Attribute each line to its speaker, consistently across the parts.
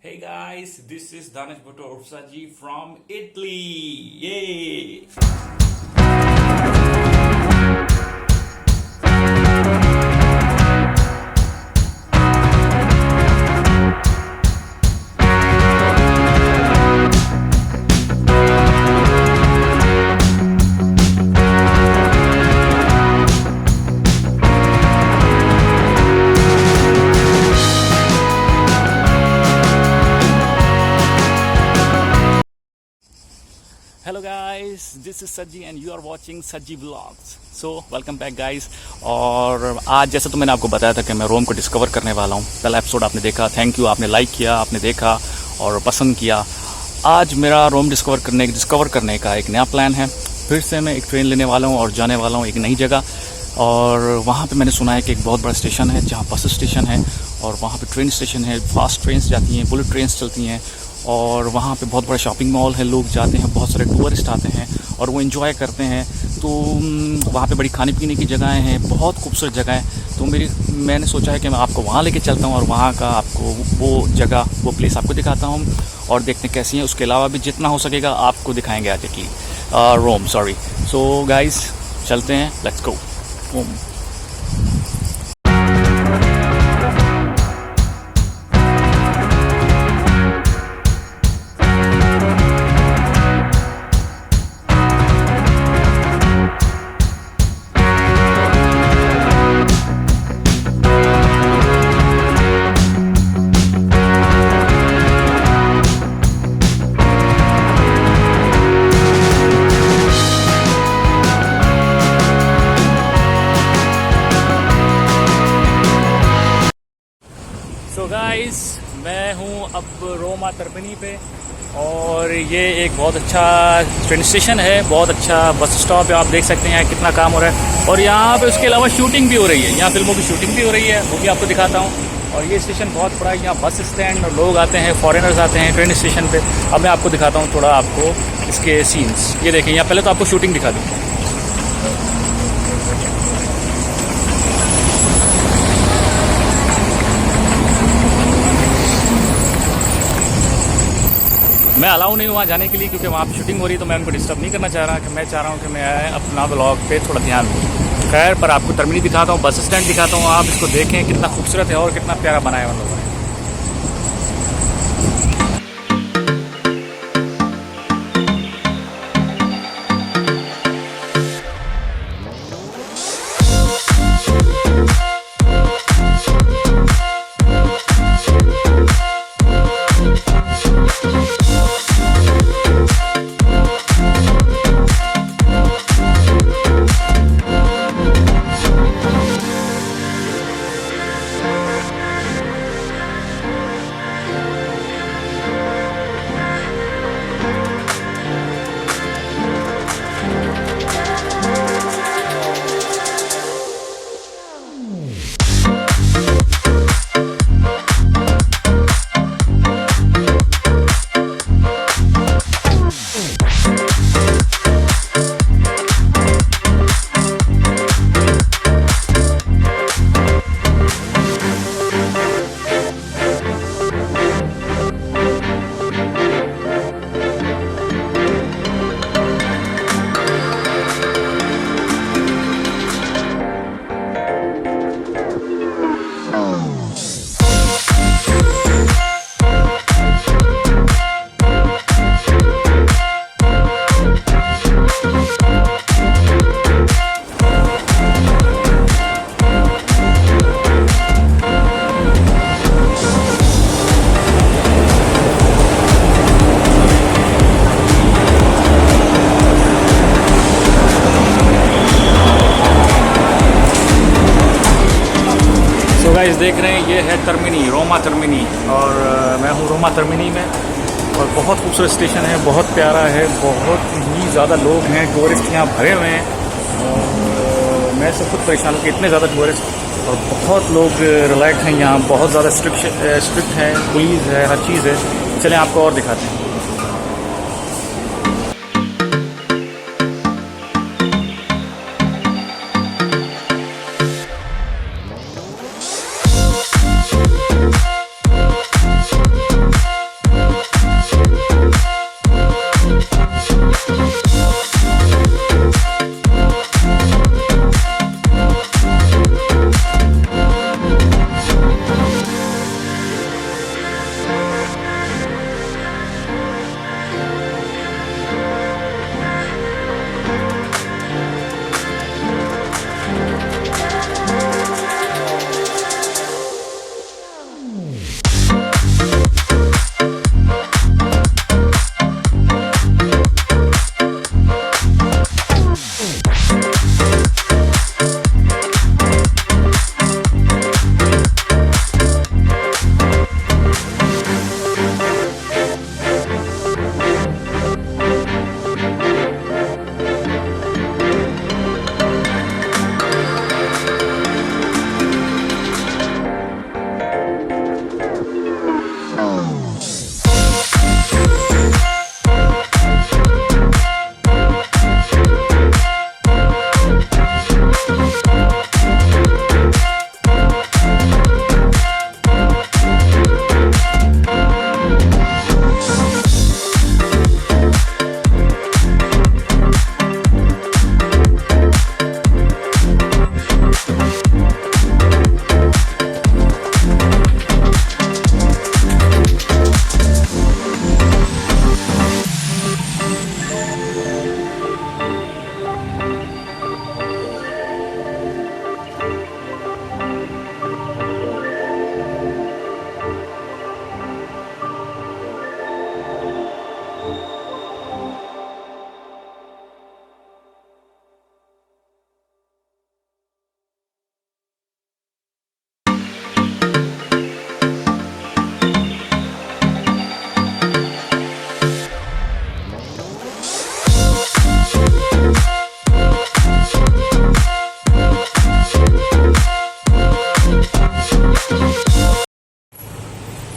Speaker 1: Hey guys, this is Danish Bhutto Sajji from Italy. Yay! Hello guys, this is Sajji and you are watching Sajji vlogs. So welcome back guys. और आज जैसा तो मैंने आपको बताया था कि मैं रोम को डिस्कवर करने वाला हूँ। पहला एपिसोड आपने देखा, थैंक यू, आपने लाइक किया, आपने देखा और पसंद किया। आज मेरा रोम डिस्कवर करने का एक नया प्लान है। फिर से मैं एक ट्रेन लेने वाला हूँ और जाने वाला हूँ एक नई जगह। और वहाँ पे मैंने सुना है कि एक बहुत बड़ा स्टेशन है जहाँ बस स्टेशन है और वहाँ पे ट्रेन स्टेशन है, फास्ट ट्रेन्स जाती हैं, बुलेट ट्रेन्स चलती हैं और वहाँ पे बहुत बड़ा शॉपिंग मॉल है, लोग जाते हैं, बहुत सारे टूरिस्ट आते हैं और वो एंजॉय करते हैं। तो वहाँ पे बड़ी खाने पीने की जगहें हैं, बहुत खूबसूरत जगह है। तो मैंने सोचा है कि मैं आपको वहाँ लेके चलता हूँ और वहाँ का आपको वो जगह, वो प्लेस आपको दिखाता हूँ और देखते हैं कैसी है। उसके अलावा भी जितना हो सकेगा आपको दिखाएंगे आज की रोम। सो गाइज चलते हैं, लेट्स गो रोम। तो गाइस, मैं हूँ अब रोमा टर्मिनी पे और ये एक बहुत अच्छा ट्रेन स्टेशन है, बहुत अच्छा बस स्टॉप है। आप देख सकते हैं यहाँ कितना काम हो रहा है और यहाँ पे उसके अलावा शूटिंग भी हो रही है, यहाँ फिल्मों की शूटिंग भी हो रही है, वो भी आपको दिखाता हूँ। और ये स्टेशन बहुत बड़ा है, यहाँ बस स्टैंड और लोग आते हैं, फॉरेनर्स आते हैं ट्रेन स्टेशन पे। अब मैं आपको दिखाता हूँ थोड़ा आपको इसके सीन्स। ये देखें, यहाँ पहले तो आपको शूटिंग दिखा दूँ। मैं अलाउ नहीं हूँ वहाँ जाने के लिए क्योंकि वहाँ पे शूटिंग हो रही है, तो मैं उनको डिस्टर्ब नहीं करना चाह रहा कि मैं चाह रहा हूँ कि मैं अपना ब्लॉग पे थोड़ा ध्यान दूँ। खैर, पर आपको टर्मिनी दिखाता हूँ, बस स्टैंड दिखाता हूँ। आप इसको देखें कितना खूबसूरत है और कितना प्यारा बनाया है उन लोगों ने। गाइस देख रहे हैं, ये है टर्मिनी, रोमा टर्मिनी। और मैं हूँ रोमा टर्मिनी में और बहुत खूबसूरत स्टेशन है, बहुत प्यारा है, बहुत ही ज़्यादा लोग हैं, टूरिस्ट यहाँ भरे हुए हैं। और मैं सब खुद परेशान हूँ कि इतने ज़्यादा टूरिस्ट और बहुत लोग रिलैक्स हैं यहाँ, बहुत ज़्यादा स्ट्रिक्ट है, पुलिस है, हर चीज़ है। चलें आपको और दिखाते हैं।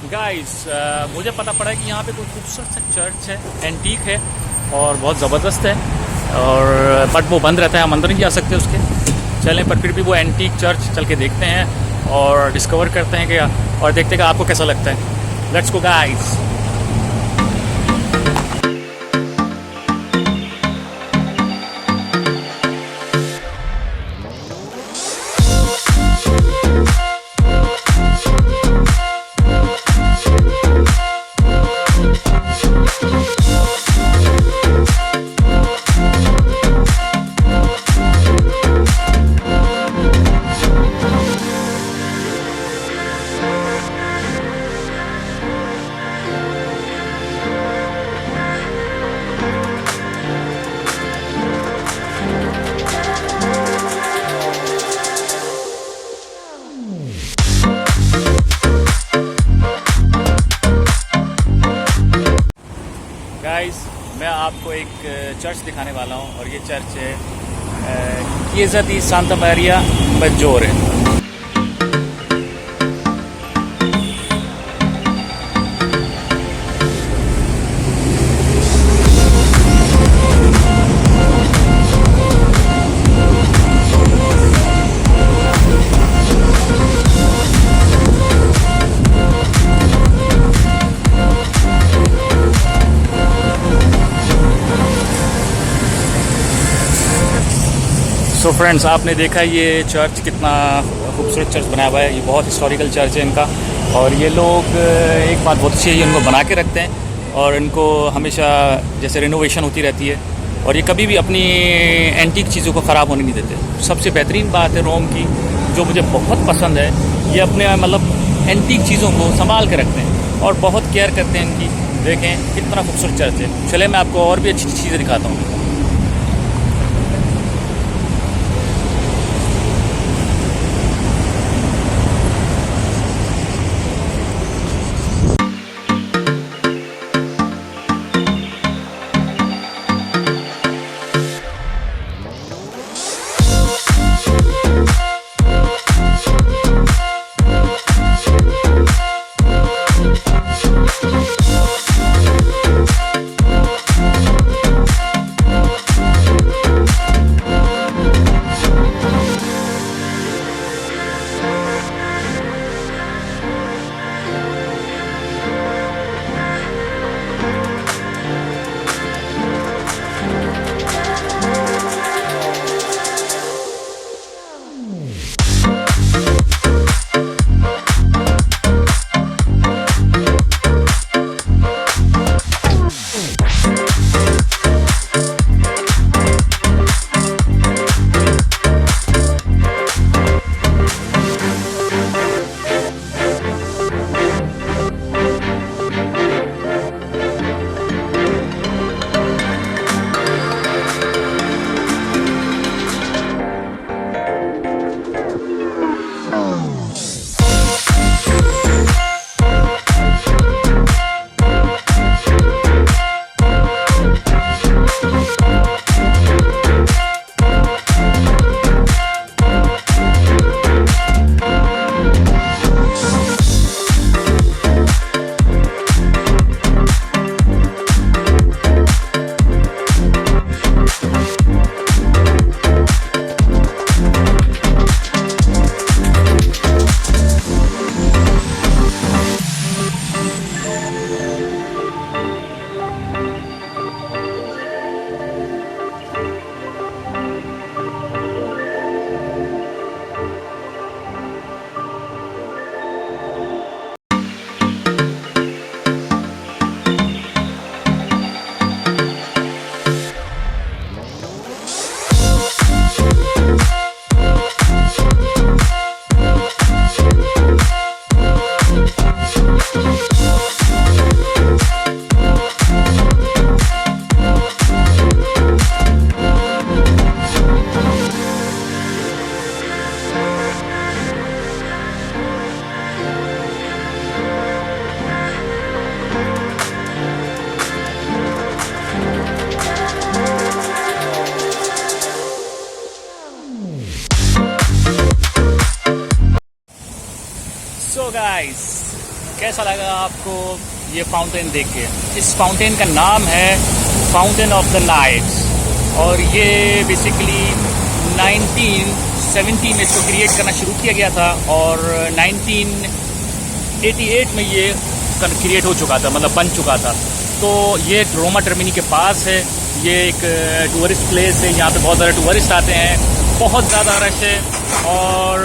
Speaker 1: गाइस मुझे पता पड़ा कि यहाँ पे कोई खूबसूरत सा चर्च है, एंटीक है और बहुत ज़बरदस्त है, और बट वो बंद रहता है, हम अंदर नहीं जा सकते उसके। चलें, पर फिर भी वो एंटीक चर्च चल के देखते हैं और डिस्कवर करते हैं क्या, और देखते हैं कि आपको कैसा लगता है। Let's go guys. गाइस मैं आपको एक चर्च दिखाने वाला हूँ, और ये चर्च है चिesa di Santa Maria Maggiore। So friends, आपने देखा ये चर्च कितना खूबसूरत चर्च बनाया हुआ है। ये बहुत हिस्टोरिकल चर्च है इनका, और ये लोग एक बात बहुत अच्छी है, ये इनको बना के रखते हैं और इनको हमेशा जैसे रिनोवेशन होती रहती है, और ये कभी भी अपनी एंटीक चीज़ों को ख़राब होने नहीं देते। सबसे बेहतरीन बात है रोम की, जो मुझे बहुत पसंद है, ये अपने मतलब एंटीक चीज़ों को संभाल के रखते हैं और बहुत केयर करते हैं इनकी। देखें कितना खूबसूरत चर्च है। चले मैं आपको और भी अच्छी चीज़ें दिखाता हूँ। सो गाइस, कैसा लगा आपको ये फाउंटेन देख के? इस फाउंटेन का नाम है फाउंटेन ऑफ द नाइट्स, और ये बेसिकली 1970 में इसको क्रिएट करना शुरू किया गया था, और 1988 में ये क्रिएट हो चुका था, मतलब बन चुका था। तो ये रोमा टर्मिनी के पास है। ये एक टूरिस्ट प्लेस है, यहाँ पे बहुत ज़्यादा टूरिस्ट आते हैं, बहुत ज़्यादा रश है। और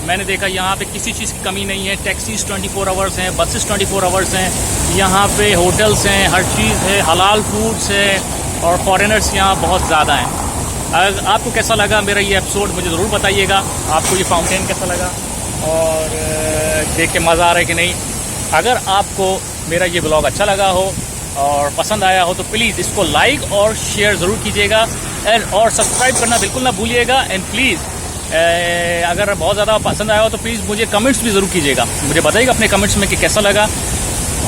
Speaker 1: मैंने देखा यहाँ पे किसी चीज़ की कमी नहीं है। टैक्सीज 24 आवर्स हैं, बसेस 24 आवर्स हैं, यहाँ पे होटल्स हैं, हर चीज़ है, हलाल फूड्स है, और फॉरेनर्स यहाँ बहुत ज़्यादा हैं। अगर आपको कैसा लगा मेरा ये एपिसोड मुझे ज़रूर बताइएगा। आपको ये फाउंटेन कैसा लगा और देख के मज़ा आ रहा है कि नहीं? अगर आपको मेरा ये ब्लॉग अच्छा लगा हो और पसंद आया हो तो प्लीज़ इसको लाइक और शेयर ज़रूर कीजिएगा, और सब्सक्राइब करना बिल्कुल ना भूलिएगा। एंड प्लीज़ अगर बहुत ज़्यादा पसंद आया हो तो प्लीज़ मुझे कमेंट्स भी ज़रूर कीजिएगा, मुझे बताइएगा अपने कमेंट्स में कि कैसा लगा।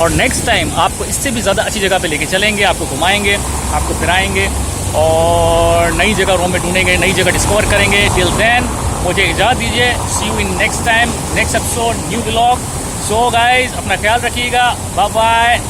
Speaker 1: और नेक्स्ट टाइम आपको इससे भी ज़्यादा अच्छी जगह पे लेके चलेंगे, आपको घुमाएंगे, आपको फिराएंगे, और नई जगह रोम में ढूंढेंगे, नई जगह डिस्कवर करेंगे। टिल देन मुझे इजाज़त दीजिए। See you in next time, next episode, new blog. So guys, अपना ख्याल रखिएगा। Bye bye.